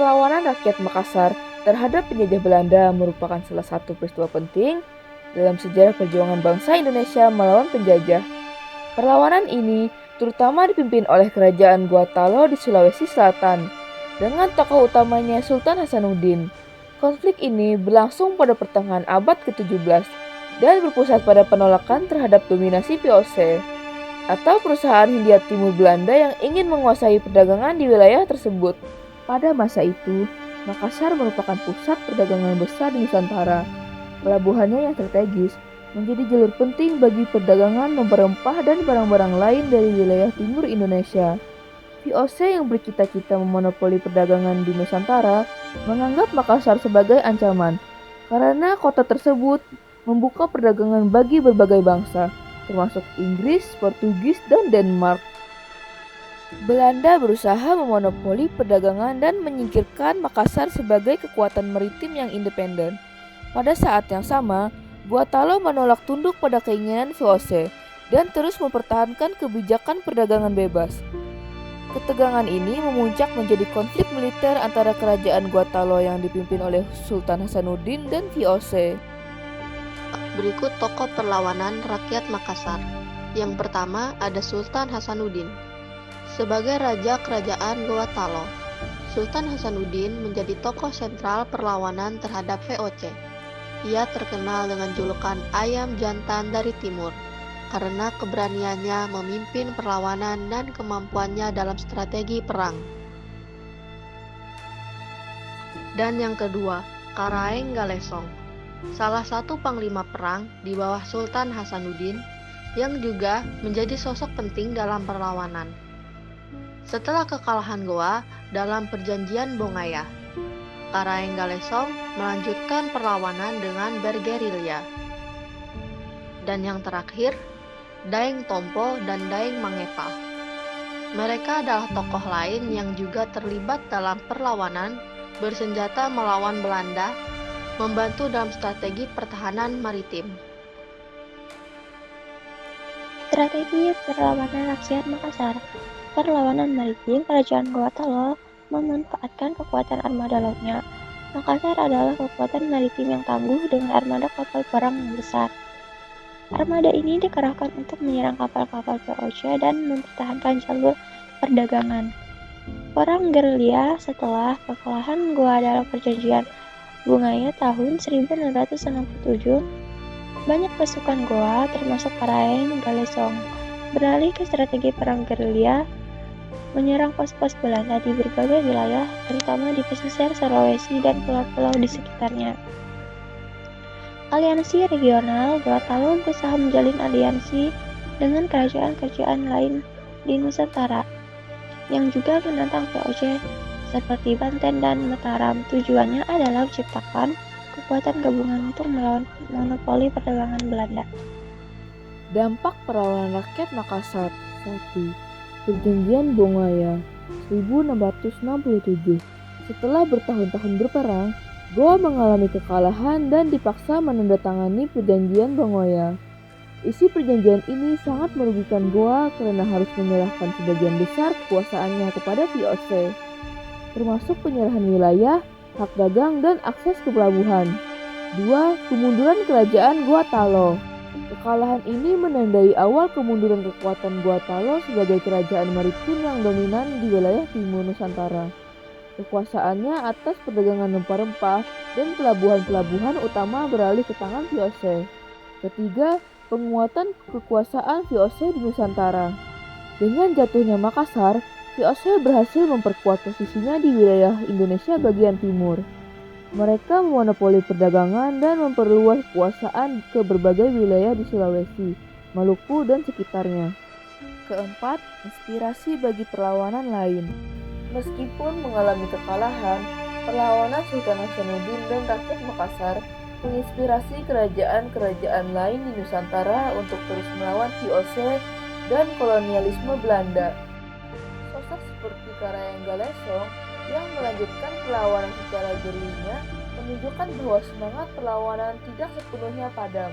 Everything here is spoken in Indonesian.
Perlawanan rakyat Makassar terhadap penjajah Belanda merupakan salah satu peristiwa penting dalam sejarah perjuangan bangsa Indonesia melawan penjajah. Perlawanan ini terutama dipimpin oleh Kerajaan Guatalo di Sulawesi Selatan dengan tokoh utamanya Sultan Hasanuddin. Konflik ini berlangsung pada pertengahan abad ke-17 dan berpusat pada penolakan terhadap dominasi VOC atau perusahaan Hindia Timur Belanda yang ingin menguasai perdagangan di wilayah tersebut. Pada masa itu, Makassar merupakan pusat perdagangan besar di Nusantara. Pelabuhannya yang strategis menjadi jalur penting bagi perdagangan rempah-rempah dan barang-barang lain dari wilayah timur Indonesia. VOC yang bercita-cita memonopoli perdagangan di Nusantara menganggap Makassar sebagai ancaman karena kota tersebut membuka perdagangan bagi berbagai bangsa, termasuk Inggris, Portugis, dan Denmark. Belanda berusaha memonopoli perdagangan dan menyingkirkan Makassar sebagai kekuatan maritim yang independen. Pada saat yang sama, Guatalo menolak tunduk pada keinginan VOC dan terus mempertahankan kebijakan perdagangan bebas. Ketegangan ini memuncak menjadi konflik militer antara kerajaan Guatalo yang dipimpin oleh Sultan Hasanuddin dan VOC. Berikut tokoh perlawanan rakyat Makassar. Yang pertama ada Sultan Hasanuddin. Sebagai Raja Kerajaan Guatalo, Sultan Hasanuddin menjadi tokoh sentral perlawanan terhadap VOC. Ia terkenal dengan julukan Ayam Jantan dari Timur karena keberaniannya memimpin perlawanan dan kemampuannya dalam strategi perang. Dan yang kedua, Karaeng Galesong, salah satu panglima perang di bawah Sultan Hasanuddin yang juga menjadi sosok penting dalam perlawanan. Setelah kekalahan Goa dalam perjanjian Bongaya, Karaeng Galesong melanjutkan perlawanan dengan bergerilya. Dan yang terakhir, Daeng Tompo dan Daeng Mangepa. Mereka adalah tokoh lain yang juga terlibat dalam perlawanan bersenjata melawan Belanda, membantu dalam strategi pertahanan maritim. Strategi perlawanan rakyat Makassar. Perlawanan maritim Kerajaan Guatalo memanfaatkan kekuatan armada lautnya. Makassar adalah kekuatan maritim yang tangguh dengan armada kapal perang yang besar. Armada ini dikerahkan untuk menyerang kapal-kapal VOC dan mempertahankan jalur perdagangan. Perang gerilya setelah kekalahan Goa dalam perjanjian Bongaya tahun 1967, banyak pasukan Goa termasuk Karaeng Galesong beralih ke strategi perang gerilya, menyerang pos-pos Belanda di berbagai wilayah, terutama di pesisir Sulawesi dan pulau-pulau di sekitarnya. Aliansi regional Guatalo berusaha menjalin aliansi dengan kerajaan-kerajaan lain di Nusantara yang juga menentang VOC seperti Banten dan Mataram. Tujuannya adalah menciptakan kekuatan gabungan untuk melawan monopoli perdagangan Belanda. Dampak perlawanan rakyat Makassar. 1. Perjanjian Bongaya 1667. Setelah bertahun-tahun berperang, Goa mengalami kekalahan dan dipaksa menandatangani perjanjian Bongaya. Isi perjanjian ini sangat merugikan Goa karena harus menyerahkan sebagian besar kekuasaannya kepada VOC, termasuk penyerahan wilayah, hak dagang, dan akses ke pelabuhan. 2. Kemunduran kerajaan Guatalo. Kekalahan ini menandai awal kemunduran kekuatan Guatalo sebagai kerajaan maritim yang dominan di wilayah timur Nusantara. Kekuasaannya atas perdagangan rempah-rempah dan pelabuhan-pelabuhan utama beralih ke tangan VOC. Ketiga, penguatan kekuasaan VOC di Nusantara. Dengan jatuhnya Makassar, VOC berhasil memperkuat posisinya di wilayah Indonesia bagian timur. Mereka memonopoli perdagangan dan memperluas kekuasaan ke berbagai wilayah di Sulawesi, Maluku, dan sekitarnya. Keempat, inspirasi bagi perlawanan lain. Meskipun mengalami kekalahan, perlawanan Sultan Hasanuddin dan rakyat Makassar menginspirasi kerajaan-kerajaan lain di Nusantara untuk terus melawan VOC dan kolonialisme Belanda. Sosok seperti Karaeng Galesong yang melanjutkan perlawanan secara gerilya menunjukkan bahwa semangat perlawanan tidak sepenuhnya padam.